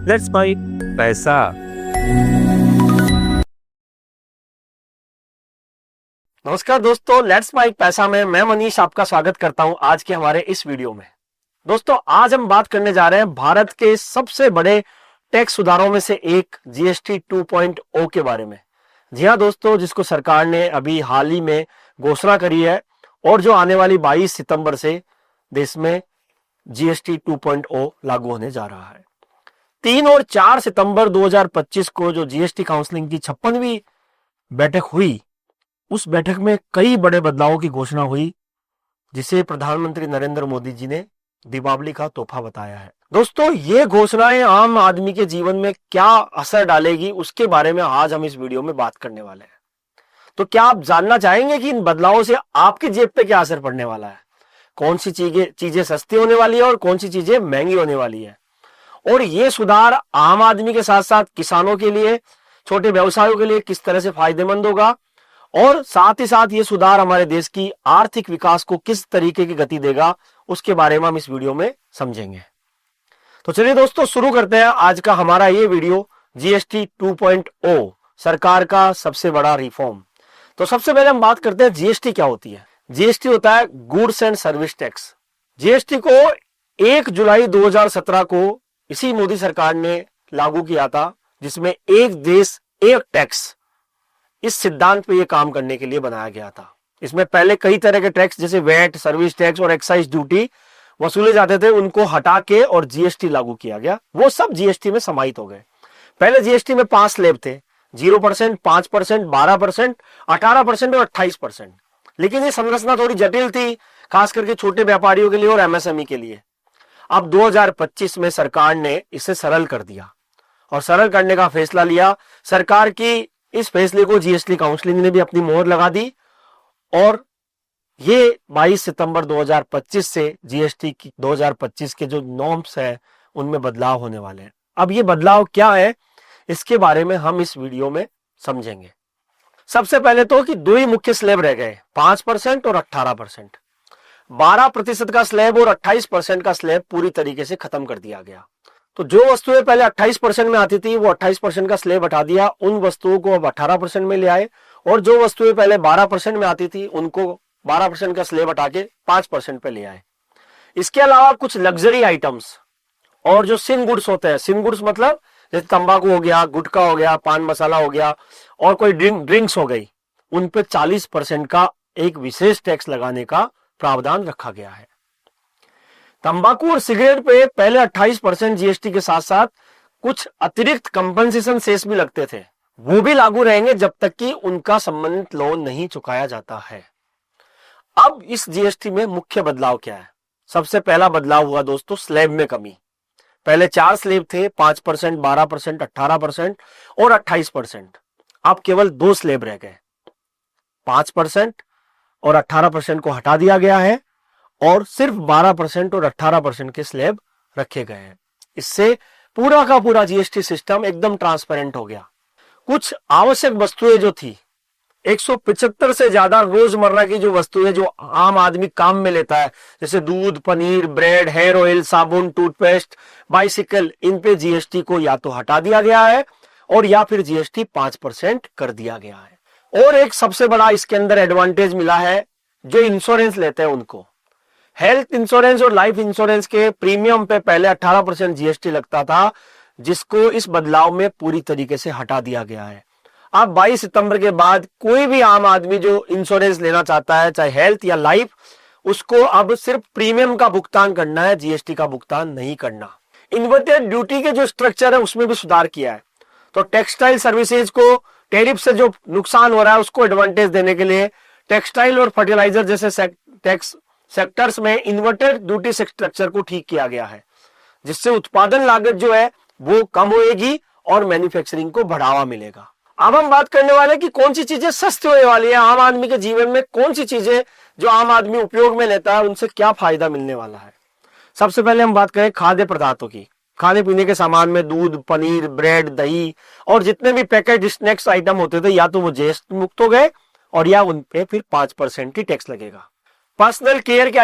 Let's buy पैसा। नमस्कार दोस्तों, लेट्स बाय पैसा में मैं मनीष आपका स्वागत करता हूं आज के हमारे इस वीडियो में। दोस्तों, आज हम बात करने जा रहे हैं भारत के सबसे बड़े टैक्स सुधारों में से एक जीएसटी 2.0 के बारे में। जी हां दोस्तों, जिसको सरकार ने अभी हाल ही में घोषणा करी है और जो आने वाली 22 सितंबर से देश में जीएसटी 2.0 लागू होने जा रहा है। 3 और 4 सितंबर 2025 को जो जीएसटी काउंसलिंग की 56वीं बैठक हुई, उस बैठक में कई बड़े बदलावों की घोषणा हुई, जिसे प्रधानमंत्री नरेंद्र मोदी जी ने दीपावली का तोहफा बताया है। दोस्तों, ये घोषणाएं आम आदमी के जीवन में क्या असर डालेगी, उसके बारे में आज हम इस वीडियो में बात करने वाले हैं। तो क्या आप जानना चाहेंगे कि इन बदलावों से आपकी जेब पे क्या असर पड़ने वाला है? कौन सी चीजें सस्ती होने वाली है और कौन सी चीजें महंगी होने वाली है? और ये सुधार आम आदमी के साथ साथ किसानों के लिए, छोटे व्यवसायों के लिए किस तरह से फायदेमंद होगा, और साथ ही साथ ये सुधार हमारे देश की आर्थिक विकास को किस तरीके की गति देगा, उसके बारे में हम इस वीडियो में समझेंगे। तो चलिए दोस्तों, शुरू करते हैं आज का हमारा ये वीडियो, जीएसटी 2.0 सरकार का सबसे बड़ा रिफॉर्म। तो सबसे पहले हम बात करते हैं जीएसटी क्या होती है। जीएसटी होता है goods and service tax. GST को 1 जुलाई 2017 को इसी मोदी सरकार ने लागू किया था, जिसमें एक देश एक टैक्स, इस सिद्धांत पे ये काम करने के लिए बनाया गया था। इसमें पहले कई तरह के टैक्स जैसे वैट, सर्विस टैक्स और एक्साइज ड्यूटी वसूले जाते थे, उनको हटा के और जीएसटी लागू किया गया। वो सब जीएसटी में समाहित हो गए। पहले जीएसटी में 5 स्लैब थे, 0%, 5%, 12%, 18% और 28%। लेकिन ये संरचना थोड़ी जटिल थी, खास करके छोटे व्यापारियों के लिए और एमएसएमई के लिए। अब 2025 में सरकार ने इसे सरल कर दिया और सरल करने का फैसला लिया। सरकार की इस फैसले को जीएसटी काउंसिलिंग ने भी अपनी मोहर लगा दी और ये 22 सितंबर 2025 से जीएसटी की 2025 के जो नॉर्म्स है उनमें बदलाव होने वाले हैं। अब ये बदलाव क्या है, इसके बारे में हम इस वीडियो में समझेंगे। सबसे पहले तो कि 2 ही मुख्य स्लैब रह गए, 5% और 18%। 12% का स्लैब और 28% का स्लैब पूरी तरीके से खत्म कर दिया गया। तो जो वस्तुएं पहले 28% में आती थी, वो 28% का स्लैब हटा दिया, उन वस्तुओं को अब 18% में ले आए। और जो वस्तुएं पहले 12% में आती थी, उनको 12% का स्लैब हटा के 5% पे ले आए। इसके अलावा कुछ लग्जरी आइटम्स और जो सिन गुड्स होते हैं, सिन गुड्स मतलब जैसे तंबाकू हो गया, गुटखा हो गया, पान मसाला हो गया और कोई ड्रिंक्स हो गई, उन पे 40% का एक विशेष टैक्स लगाने का प्रावधान रखा गया है। तंबाकू और सिगरेट पे पहले 28% जीएसटी के साथ साथ कुछ अतिरिक्त कंपनसेशन सेस भी लगते थे, वो भी लागू रहेंगे जब तक कि उनका संबंधित लोन नहीं चुकाया जाता है। अब इस जीएसटी में मुख्य बदलाव क्या है? सबसे पहला बदलाव हुआ दोस्तों स्लैब में कमी। पहले 4 स्लैब थे, 5%, 12%, 18% और 28%। अब केवल 2 स्लैब रह गए, 5% और 18% को हटा दिया गया है और सिर्फ 12% और 18% के स्लैब रखे गए हैं। इससे पूरा का पूरा जीएसटी सिस्टम एकदम ट्रांसपेरेंट हो गया। कुछ आवश्यक वस्तुएं जो थी, 175 से ज्यादा रोजमर्रा की जो वस्तुएं जो आम आदमी काम में लेता है, जैसे दूध, पनीर, ब्रेड, हेयर ऑयल, साबुन, टूथपेस्ट, बाइसिकल, इन पे जीएसटी को या तो हटा दिया गया है और या फिर जीएसटी 5% कर दिया गया है। और एक सबसे बड़ा इसके अंदर एडवांटेज मिला है, जो इंश्योरेंस लेते हैं उनको। हेल्थ इंश्योरेंस और लाइफ इंश्योरेंस के प्रीमियम पे पहले 18% जीएसटी लगता था, जिसको इस बदलाव में पूरी तरीके से हटा दिया गया है। अब 22 सितंबर के बाद कोई भी आम आदमी जो इंश्योरेंस लेना चाहता है, चाहे हेल्थ या लाइफ, उसको अब सिर्फ प्रीमियम का भुगतान करना है, जीएसटी का भुगतान नहीं करना। इन्वर्टेड ड्यूटी के जो स्ट्रक्चर है उसमें भी सुधार किया है। तो टेक्सटाइल सर्विसेज को टैरिफ से जो नुकसान हो रहा है उसको एडवांटेज देने के लिए टेक्सटाइल और फर्टिलाइजर जैसे टैक्स सेक्टर्स में इन्वर्टेड ड्यूटी स्ट्रक्चर को ठीक किया गया है, जिससे उत्पादन लागत जो है वो कम होएगी और मैन्युफैक्चरिंग को बढ़ावा मिलेगा। अब हम बात करने वाले हैं कि कौन सी चीजें सस्ती होने वाली है आम आदमी के जीवन में, कौन सी चीजें जो आम आदमी उपयोग में लेता है उनसे क्या फायदा मिलने वाला है। सबसे पहले हम बात करें खाद्य पदार्थों की। खाने पीने के सामान में दूध, पनीर, ब्रेड, दही और जितने भी पैकेट स्नैक्स आइटम होते थे, या तो वो जीएसटी मुक्त हो गए और या उन पे फिर 5% ही टैक्स लगेगा। पर्सनल केयर के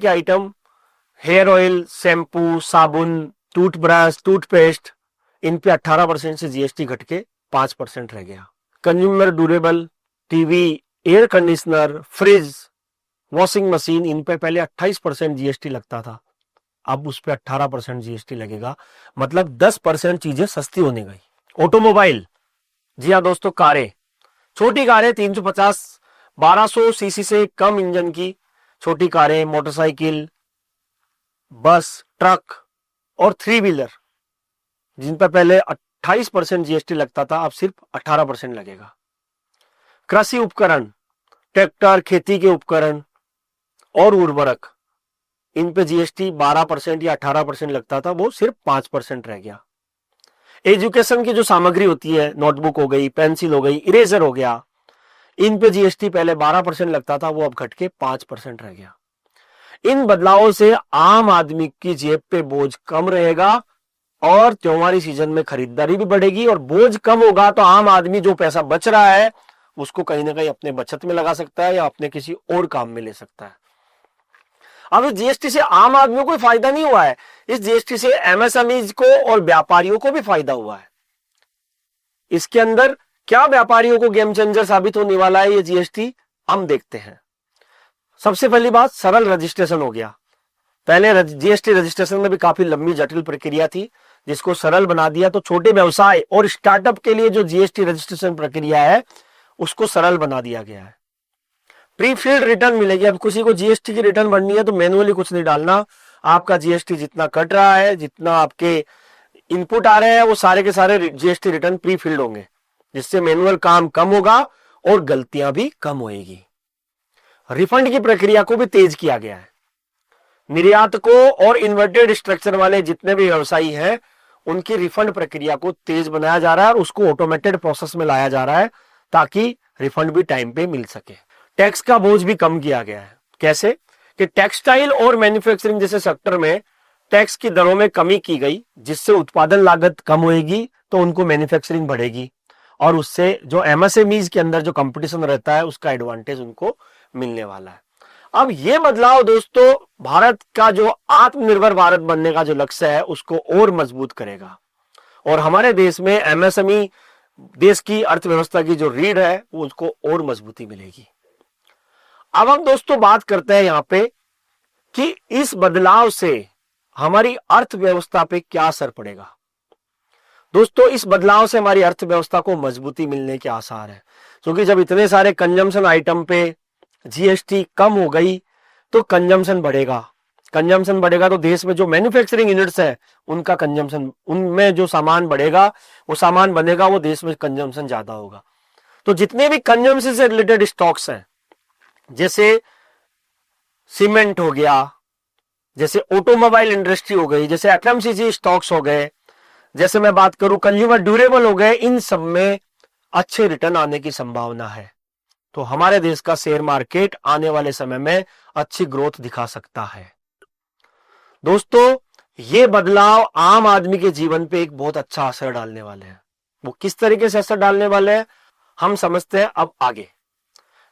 आइटम, हेयर ऑयल, शैम्पू, साबुन, टूथब्रश, टूथपेस्ट, इन पे 18% से जीएसटी घट के 5% रह गया। Consumer durable, TV, air conditioner, fridge, washing machine, इन पे पहले 28% जीएसटी लगता था, अब उस पे 18% जीएसटी लगेगा, मतलब 10% चीजें सस्ती होने गई। ऑटोमोबाइल, जी हाँ दोस्तों, कारें, छोटी कारें 350 1200 सीसी से कम इंजन की छोटी कारें, मोटरसाइकिल, बस, ट्रक और 3 व्हीलर, जिन पर पहले 28% जीएसटी लगता था, अब सिर्फ 18% लगेगा। कृषि उपकरण, ट्रैक्टर, खेती के उपकरण और उर्वरक, इन पे जीएसटी 12% या 18% लगता था, वो सिर्फ 5% रह गया। एजुकेशन की जो सामग्री होती है, नोटबुक हो गई, पेंसिल हो गई, इरेजर हो गया, इन पे जीएसटी पहले 12% लगता था, वो अब घट के 5% रह गया। इन बदलावों से आम आदमी की जेब पे बोझ कम रहेगा और त्योहारी सीजन में खरीदारी भी बढ़ेगी, और बोझ कम होगा तो आम आदमी जो पैसा बच रहा है उसको कहीं ना कहीं अपने बचत में लगा सकता है या अपने किसी और काम में ले सकता है। अब इस जीएसटी से आम आदमी को कोई फायदा नहीं हुआ है, इस जीएसटी से एमएसएमईज को और व्यापारियों को भी फायदा हुआ है। इसके अंदर क्या व्यापारियों को गेम चेंजर साबित होने वाला है ये जीएसटी, हम देखते हैं। सबसे पहली बात, सरल रजिस्ट्रेशन हो गया। पहले जीएसटी रजिस्ट्रेशन में भी काफी लंबी जटिल प्रक्रिया थी, जिसको सरल बना दिया, तो छोटे व्यवसाय और स्टार्टअप के लिए जो जीएसटी रजिस्ट्रेशन प्रक्रिया है उसको सरल बना दिया गया है। प्री फिल्ड रिटर्न मिलेगी, अब किसी को जीएसटी की रिटर्न भरनी है तो मैनुअली कुछ नहीं डालना, आपका जीएसटी जितना कट रहा है, जितना आपके इनपुट आ रहे हैं, वो सारे के सारे जीएसटी रिटर्न प्री फिल्ड होंगे, जिससे मैनुअल काम कम होगा और गलतियां भी कम होएगी। रिफंड की प्रक्रिया को भी तेज किया गया है। निर्यातकों और इन्वर्टेड स्ट्रक्चर वाले जितने भी व्यवसायी हैं, उनकी रिफंड प्रक्रिया को तेज बनाया जा रहा है और उसको ऑटोमेटेड प्रोसेस में लाया जा रहा है, ताकि रिफंड भी टाइम पे मिल सके। टैक्स का बोझ भी कम किया गया है। कैसे कि टेक्सटाइल और मैन्युफैक्चरिंग जैसे सेक्टर में टैक्स की दरों में कमी की गई, जिससे उत्पादन लागत कम होगी, तो उनको मैन्युफैक्चरिंग बढ़ेगी और उससे जो एमएसएमईज के अंदर जो कंपटीशन रहता है उसका एडवांटेज उनको मिलने वाला है। अब ये बदलाव दोस्तों भारत का जो आत्मनिर्भर भारत बनने का जो लक्ष्य है उसको और मजबूत करेगा, और हमारे देश में एमएसएमई, देश की अर्थव्यवस्था की जो रीढ़ है, वो उसको और मजबूती मिलेगी। अब हम दोस्तों बात करते हैं यहां पे कि इस बदलाव से हमारी अर्थव्यवस्था पे क्या असर पड़ेगा। दोस्तों, इस बदलाव से हमारी अर्थव्यवस्था को मजबूती मिलने के आसार है, क्योंकि जब इतने सारे कंजम्पशन आइटम पे जीएसटी कम हो गई तो कंजम्पशन बढ़ेगा। कंजम्पशन बढ़ेगा तो देश में जो मैन्युफैक्चरिंग यूनिट्स है उनका कंजम्पशन, उनमें जो सामान बढ़ेगा, वो सामान बनेगा, वो देश में कंजम्पशन ज्यादा होगा। तो जितने भी कंजम्पशन से रिलेटेड स्टॉक्स हैं, जैसे सीमेंट हो गया, जैसे ऑटोमोबाइल इंडस्ट्री हो गई, जैसे एफएमसीजी स्टॉक्स हो गए, जैसे मैं बात करूं कंज्यूमर ड्यूरेबल हो गए, इन सब में अच्छे रिटर्न आने की संभावना है। तो हमारे देश का शेयर मार्केट आने वाले समय में अच्छी ग्रोथ दिखा सकता है। दोस्तों, ये बदलाव आम आदमी के जीवन पे एक बहुत अच्छा असर डालने वाले हैं। वो किस तरीके से असर डालने वाले हैं हम समझते हैं अब आगे।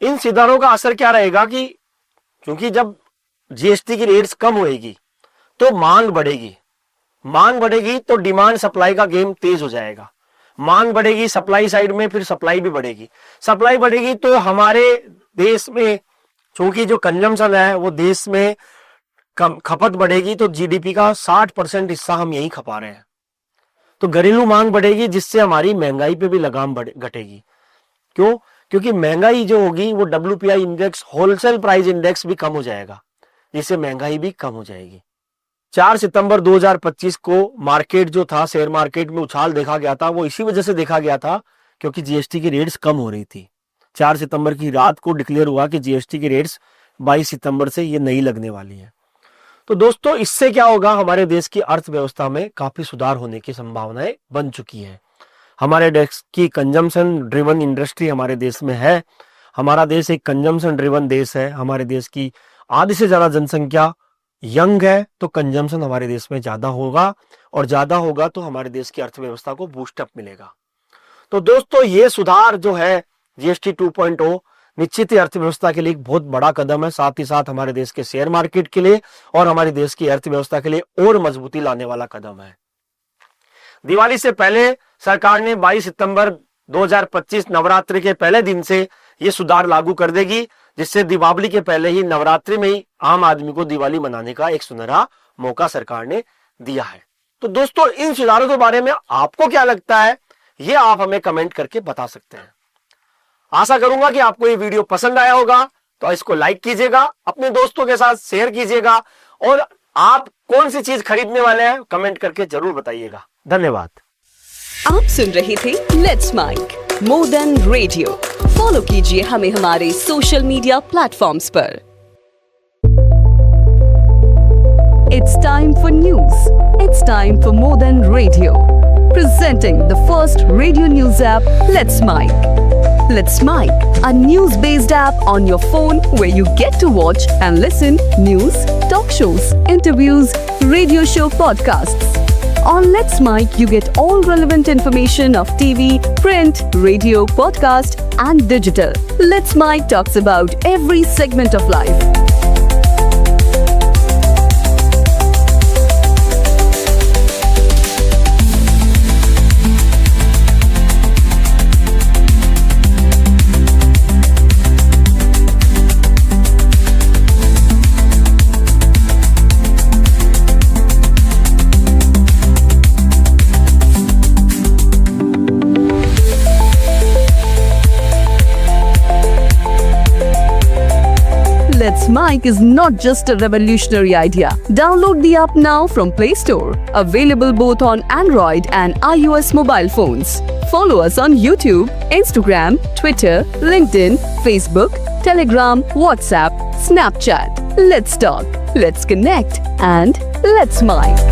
इन सुधारों का असर क्या रहेगा कि क्योंकि जब जीएसटी की रेट्स कम होएगी तो मांग बढ़ेगी, मांग बढ़ेगी तो डिमांड सप्लाई का गेम तेज हो जाएगा। मांग बढ़ेगी सप्लाई साइड में, फिर सप्लाई भी बढ़ेगी। सप्लाई बढ़ेगी तो हमारे देश में चूंकि जो कंजम्पशन है वो देश में खपत बढ़ेगी, तो जीडीपी का 60% हिस्सा हम यही खपा रहे हैं। तो घरेलू मांग बढ़ेगी, जिससे हमारी महंगाई पे भी लगाम घटेगी। क्यों? क्योंकि महंगाई जो होगी वो WPI index, wholesale price index भी कम हो जाएगा, जिससे महंगाई भी कम हो जाएगी। 4 सितंबर 2025 को मार्केट जो था, शेयर मार्केट में उछाल देखा गया था, वो इसी वजह से देखा गया था क्योंकि जीएसटी की रेट्स कम हो रही थी। 4 सितंबर की रात को डिक्लेयर हुआ कि जीएसटी की रेट्स 22 सितंबर से ये नहीं लगने वाली है। तो दोस्तों, इससे क्या होगा, हमारे देश की अर्थव्यवस्था में काफी सुधार होने की संभावनाएं बन चुकी है। हमारे देश की कंजम्पशन ड्रिवन इंडस्ट्री हमारे देश में है। हमारा देश एक कंजम्पशन ड्रिवन देश है। हमारे देश की आधी से ज्यादा जनसंख्या यंग है, तो कंजम्पशन हमारे देश में ज्यादा होगा, और ज्यादा होगा तो हमारे देश की अर्थव्यवस्था को बूस्टअप मिलेगा। तो दोस्तों, ये सुधार जो है जीएसटी 2.0 निश्चित ही अर्थव्यवस्था के लिए एक बहुत बड़ा कदम है, साथ ही साथ हमारे देश के शेयर मार्केट के लिए और हमारे देश की अर्थव्यवस्था के लिए और मजबूती लाने वाला कदम है। दिवाली से पहले सरकार ने 22 सितंबर 2025 नवरात्रि के पहले दिन से ये सुधार लागू कर देगी, जिससे दीपावली के पहले ही नवरात्रि में ही आम आदमी को दिवाली मनाने का एक सुनहरा मौका सरकार ने दिया है। तो दोस्तों, इन सुधारों के बारे में आपको क्या लगता है, ये आप हमें कमेंट करके बता सकते हैं। आशा करूंगा कि आपको ये वीडियो पसंद आया होगा, तो इसको लाइक कीजिएगा, अपने दोस्तों के साथ शेयर कीजिएगा और आप कौन सी चीज खरीदने वाले हैं कमेंट करके जरूर बताइएगा। धन्यवाद। आप सुन रहे थे let's mic more than radio. Follow कीजिए हमें हमारे सोशल मीडिया प्लेटफॉर्म्स पर। It's time for news. It's time for more than radio. Presenting the first radio news app, Let's Mic. Let's Mic, a news-based app on your phone where you get to watch and listen news, talk shows, interviews, radio show podcasts. On Let's Mic, you get all relevant information of TV, print, radio, podcast, and digital. Let's Mic talks about every segment of life. Let's Mic is not just a revolutionary idea. Download the app now from Play Store. Available both on Android and iOS mobile phones. Follow us on YouTube, Instagram, Twitter, LinkedIn, Facebook, Telegram, WhatsApp, Snapchat. Let's talk, let's connect, and let's Mic.